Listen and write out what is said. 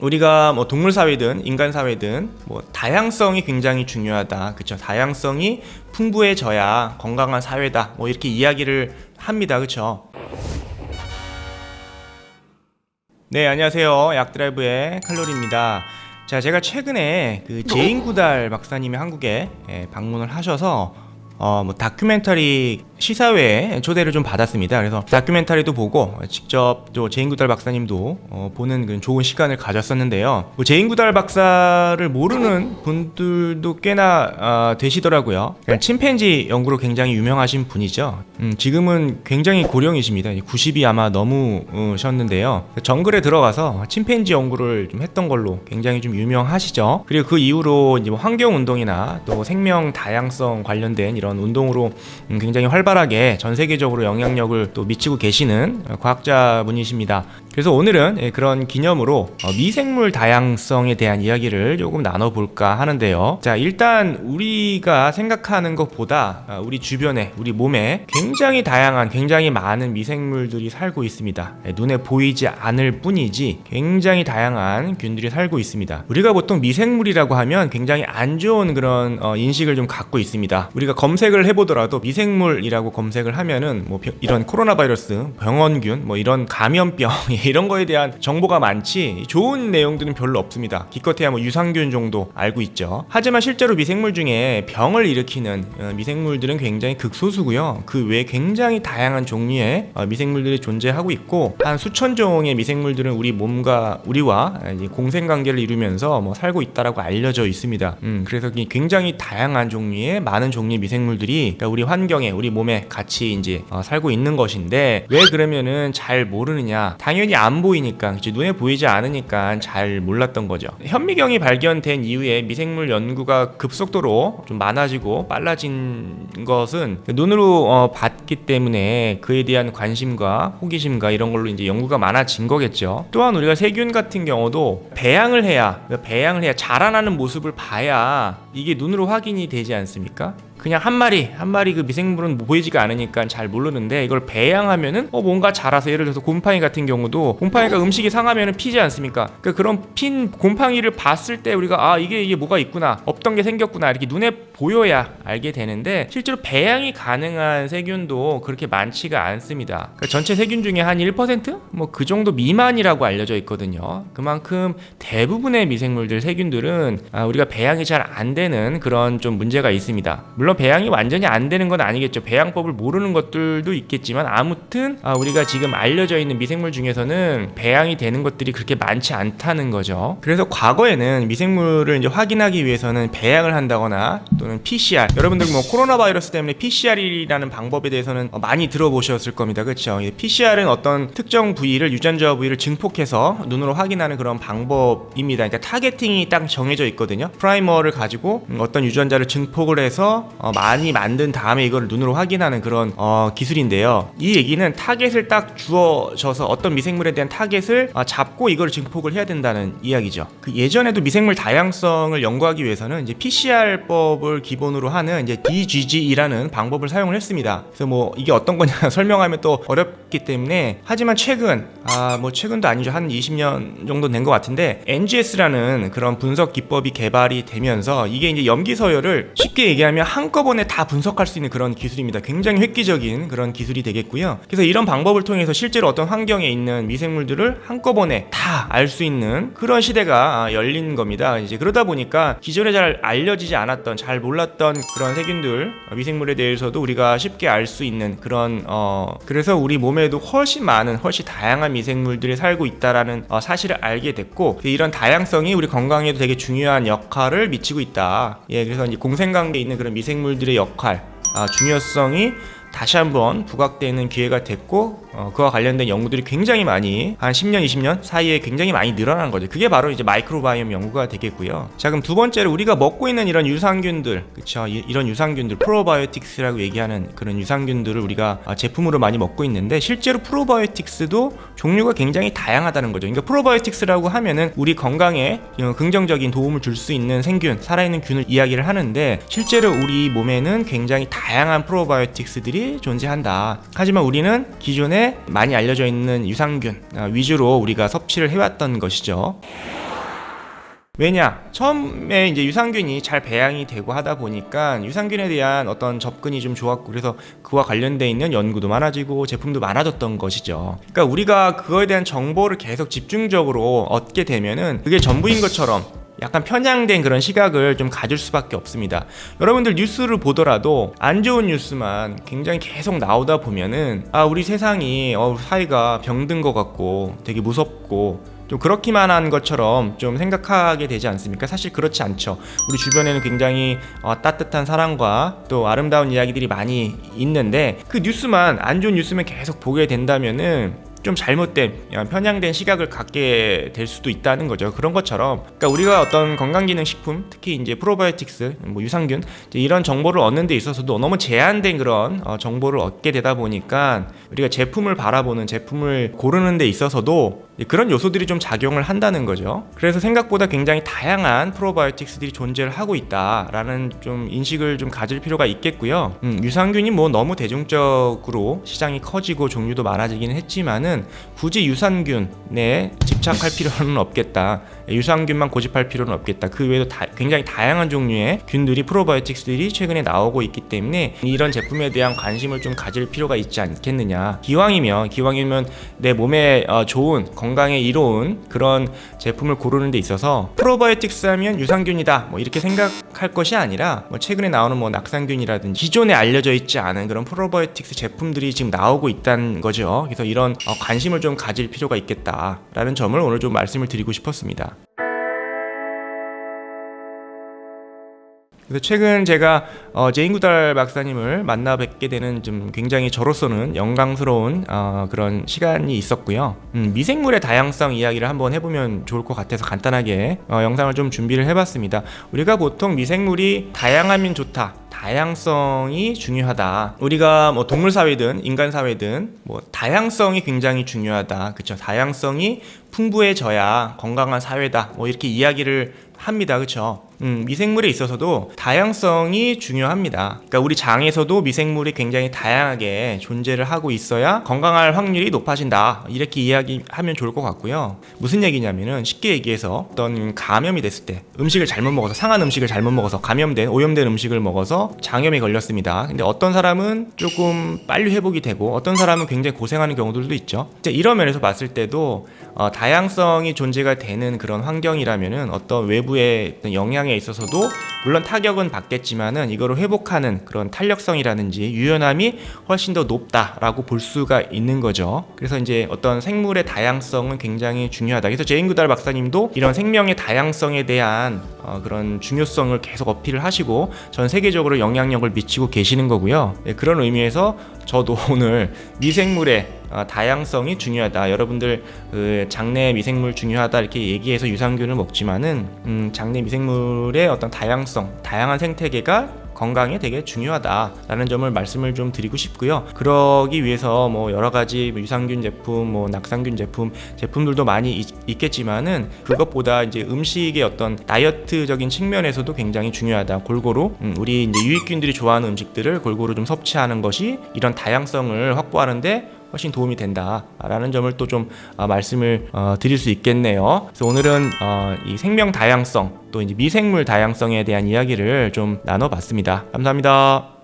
우리가 뭐 동물 사회든 인간 사회든 뭐 다양성이 굉장히 중요하다. 그렇죠? 다양성이 풍부해져야 건강한 사회다. 뭐 이렇게 이야기를 합니다. 그렇죠? 네, 안녕하세요. 약드라이브의 칼로리입니다. 자, 제가 최근에 그 제인구달 박사님이 한국에 방문을 하셔서 뭐 다큐멘터리 시사회에 초대를 좀 받았습니다. 그래서 다큐멘터리도 보고 직접 또 제인구달 박사님도 보는 그런 좋은 시간을 가졌었는데요. 뭐 제인구달 박사를 모르는 분들도 꽤나 되시더라고요. 침팬지 연구로 굉장히 유명하신 분이죠. 지금은 굉장히 고령이십니다. 90이 아마 넘으셨는데요. 정글에 들어가서 침팬지 연구를 좀 했던 걸로 굉장히 좀 유명하시죠. 그리고 그 이후로 이제 뭐 환경 운동이나 또 생명 다양성 관련된 이런 운동으로 굉장히 활발하게 전 세계적으로 영향력을 또 미치고 계시는 과학자분이십니다. 그래서 오늘은 그런 기념으로 미생물 다양성에 대한 이야기를 조금 나눠볼까 하는데요. 자, 일단 우리가 생각하는 것보다 우리 주변에, 우리 몸에 굉장히 다양한, 굉장히 많은 미생물들이 살고 있습니다. 눈에 보이지 않을 뿐이지 굉장히 다양한 균들이 살고 있습니다. 우리가 보통 미생물이라고 하면 굉장히 안 좋은 그런 인식을 좀 갖고 있습니다. 우리가 검색을 해보더라도 미생물이라고 검색을 하면은 뭐 이런 코로나 바이러스, 병원균, 뭐 이런 감염병 이런 거에 대한 정보가 많지 좋은 내용들은 별로 없습니다. 기껏해야 뭐 유산균 정도 알고 있죠. 하지만 실제로 미생물 중에 병을 일으키는 미생물들은 굉장히 극소수고요. 그 외에 굉장히 다양한 종류의 미생물들이 존재하고 있고 한 수천 종의 미생물들은 우리 몸과 우리와 공생관계를 이루면서 뭐 살고 있다라고 알려져 있습니다. 그래서 굉장히 다양한 종류의 많은 종류의 미생물들이 그러니까 우리 환경에, 우리 몸에 같이 이제 살고 있는 것인데 왜 그러면은 잘 모르느냐? 당연히 안 보이니까, 그치? 눈에 보이지 않으니까 잘 몰랐던 거죠. 현미경이 발견된 이후에 미생물 연구가 급속도로 좀 많아지고 빨라진 것은 눈으로 봤기 때문에 그에 대한 관심과 호기심과 이런 걸로 이제 연구가 많아진 거겠죠. 또한 우리가 세균 같은 경우도 배양을 해야 자라나는 모습을 봐야 이게 눈으로 확인이 되지 않습니까? 그냥 한 마리 그 미생물은 보이지가 않으니까 잘 모르는데 이걸 배양하면은 뭔가 자라서, 예를 들어서 곰팡이 같은 경우도 곰팡이가 음식이 상하면은 피지 않습니까? 그러니까 그런 핀 곰팡이를 봤을 때 우리가 이게 뭐가 있구나, 없던 게 생겼구나 이렇게 눈에 보여야 알게 되는데 실제로 배양이 가능한 세균도 그렇게 많지가 않습니다. 그러니까 전체 세균 중에 한 1%? 뭐 그 정도 미만이라고 알려져 있거든요. 그만큼 대부분의 미생물들, 세균들은 우리가 배양이 잘 안 되는 그런 좀 문제가 있습니다. 물론 배양이 완전히 안 되는 건 아니겠죠. 배양법을 모르는 것들도 있겠지만 아무튼 우리가 지금 알려져 있는 미생물 중에서는 배양이 되는 것들이 그렇게 많지 않다는 거죠. 그래서 과거에는 미생물을 이제 확인하기 위해서는 배양을 한다거나 또는 PCR, 여러분들 뭐 코로나 바이러스 때문에 PCR이라는 방법에 대해서는 많이 들어보셨을 겁니다. 그렇죠? PCR은 어떤 특정 부위를, 유전자 부위를 증폭해서 눈으로 확인하는 그런 방법입니다. 그러니까 타겟팅이 딱 정해져 있거든요. 프라이머를 가지고 어떤 유전자를 증폭을 해서 많이 만든 다음에 이걸 눈으로 확인하는 그런 기술인데요. 이 얘기는 타겟을 딱 주어져서 어떤 미생물에 대한 타겟을 잡고 이걸 증폭을 해야 된다는 이야기죠. 그 예전에도 미생물 다양성을 연구하기 위해서는 이제 PCR법을 기본으로 하는 이제 DGG라는 방법을 사용을 했습니다. 그래서 뭐 이게 어떤 거냐 설명하면 또 어렵기 때문에, 하지만 최근도 아니죠. 한 20년 정도 된 것 같은데 NGS라는 그런 분석 기법이 개발이 되면서 이게 이제 염기 서열을 쉽게 얘기하면 한꺼번에 다 분석할 수 있는 그런 기술입니다. 굉장히 획기적인 그런 기술이 되겠고요. 그래서 이런 방법을 통해서 실제로 어떤 환경에 있는 미생물들을 한꺼번에 다 알 수 있는 그런 시대가 열린 겁니다. 이제 그러다 보니까 기존에 잘 알려지지 않았던, 잘 몰랐던 그런 세균들, 미생물에 대해서도 우리가 쉽게 알 수 있는 그런 그래서 우리 몸에도 훨씬 많은, 훨씬 다양한 미생물들이 살고 있다라는 사실을 알게 됐고, 이런 다양성이 우리 건강에도 되게 중요한 역할을 미치고 있다. 그래서 이제 공생관계에 있는 그런 미생물들의 역할, 중요성이 다시 한번 부각되는 기회가 됐고, 그와 관련된 연구들이 굉장히 많이 한 10년, 20년 사이에 굉장히 많이 늘어난 거죠. 그게 바로 이제 마이크로바이옴 연구가 되겠고요. 자, 그럼 두 번째로 우리가 먹고 있는 이런 유산균들, 그쵸? 이런 유산균들, 프로바이오틱스라고 얘기하는 그런 유산균들을 우리가 제품으로 많이 먹고 있는데, 실제로 프로바이오틱스도 종류가 굉장히 다양하다는 거죠. 그러니까 프로바이오틱스라고 하면은 우리 건강에 긍정적인 도움을 줄 수 있는 생균, 살아있는 균을 이야기를 하는데, 실제로 우리 몸에는 굉장히 다양한 프로바이오틱스들이 존재한다. 하지만 우리는 기존에 많이 알려져 있는 유산균 위주로 우리가 섭취를 해왔던 것이죠. 왜냐? 처음에 이제 유산균이 잘 배양이 되고 하다 보니까 유산균에 대한 어떤 접근이 좀 좋았고, 그래서 그와 관련돼 있는 연구도 많아지고 제품도 많아졌던 것이죠. 그러니까 우리가 그거에 대한 정보를 계속 집중적으로 얻게 되면은 그게 전부인 것처럼 약간 편향된 그런 시각을 좀 가질 수밖에 없습니다. 여러분들 뉴스를 보더라도 안 좋은 뉴스만 굉장히 계속 나오다 보면은 우리 세상이 사회가 병든 것 같고 되게 무섭고 좀 그렇기만 한 것처럼 좀 생각하게 되지 않습니까? 사실 그렇지 않죠. 우리 주변에는 굉장히 따뜻한 사랑과 또 아름다운 이야기들이 많이 있는데, 그 뉴스만, 안 좋은 뉴스만 계속 보게 된다면은 좀 잘못된 편향된 시각을 갖게 될 수도 있다는 거죠. 그런 것처럼, 그러니까 우리가 어떤 건강기능식품, 특히 이제 프로바이오틱스, 유산균 이런 정보를 얻는 데 있어서도 너무 제한된 그런 정보를 얻게 되다 보니까 우리가 제품을 바라보는, 제품을 고르는 데 있어서도 그런 요소들이 좀 작용을 한다는 거죠. 그래서 생각보다 굉장히 다양한 프로바이오틱스들이 존재를 하고 있다라는 좀 인식을 좀 가질 필요가 있겠고요. 유산균이 뭐 너무 대중적으로 시장이 커지고 종류도 많아지긴 했지만은 굳이 유산균에 집착할 필요는 없겠다. 유산균만 고집할 필요는 없겠다. 그 외에도 굉장히 다양한 종류의 균들이, 프로바이오틱스들이 최근에 나오고 있기 때문에 이런 제품에 대한 관심을 좀 가질 필요가 있지 않겠느냐. 기왕이면 내 몸에 좋은, 건강에 이로운 그런 제품을 고르는 데 있어서 프로바이오틱스 하면 유산균이다 뭐 이렇게 생각할 것이 아니라, 뭐 최근에 나오는 뭐 낙상균이라든지 기존에 알려져 있지 않은 그런 프로바이오틱스 제품들이 지금 나오고 있다는 거죠. 그래서 이런 관심을 좀 가질 필요가 있겠다라는 점을 오늘 좀 말씀을 드리고 싶었습니다. 그래서 최근 제가 제인구달 박사님을 만나 뵙게 되는 좀 굉장히 저로서는 영광스러운 그런 시간이 있었고요. 미생물의 다양성 이야기를 한번 해보면 좋을 것 같아서 간단하게 영상을 좀 준비를 해봤습니다. 우리가 보통 미생물이 다양하면 좋다, 다양성이 중요하다. 우리가 뭐 동물 사회든 인간 사회든 뭐 다양성이 굉장히 중요하다. 그렇죠? 다양성이 풍부해져야 건강한 사회다. 뭐 이렇게 이야기를 합니다. 그렇죠? 미생물에 있어서도 다양성이 중요합니다. 그러니까 우리 장에서도 미생물이 굉장히 다양하게 존재를 하고 있어야 건강할 확률이 높아진다. 이렇게 이야기하면 좋을 것 같고요. 무슨 얘기냐면은 쉽게 얘기해서 어떤 감염이 됐을 때, 음식을 잘못 먹어서, 상한 음식을 잘못 먹어서 오염된 음식을 먹어서 장염에 걸렸습니다. 근데 어떤 사람은 조금 빨리 회복이 되고 어떤 사람은 굉장히 고생하는 경우들도 있죠. 이런 면에서 봤을 때도 다양성이 존재가 되는 그런 환경이라면은 어떤 외부의 어떤 영향에 있어서도 물론 타격은 받겠지만은 이거를 회복하는 그런 탄력성이라든지 유연함이 훨씬 더 높다라고 볼 수가 있는 거죠. 그래서 이제 어떤 생물의 다양성은 굉장히 중요하다. 그래서 제인구달 박사님도 이런 생명의 다양성에 대한 그런 중요성을 계속 어필을 하시고 전 세계적으로 영향력을 미치고 계시는 거고요. 그런 의미에서 저도 오늘 미생물의 다양성이 중요하다. 여러분들 장내 미생물 중요하다 이렇게 얘기해서 유산균을 먹지만은 장내 미생물의 어떤 다양성, 다양한 생태계가 건강에 되게 중요하다라는 점을 말씀을 좀 드리고 싶고요. 그러기 위해서 뭐 여러 가지 유산균 제품, 뭐 낙상균 제품들도 많이 있겠지만은 그것보다 이제 음식의 어떤 다이어트적인 측면에서도 굉장히 중요하다. 골고루 우리 이제 유익균들이 좋아하는 음식들을 골고루 좀 섭취하는 것이 이런 다양성을 확보하는데 훨씬 도움이 된다라는 점을 또 좀 말씀을 드릴 수 있겠네요. 그래서 오늘은 이 생명 다양성 또 이제 미생물 다양성에 대한 이야기를 좀 나눠봤습니다. 감사합니다.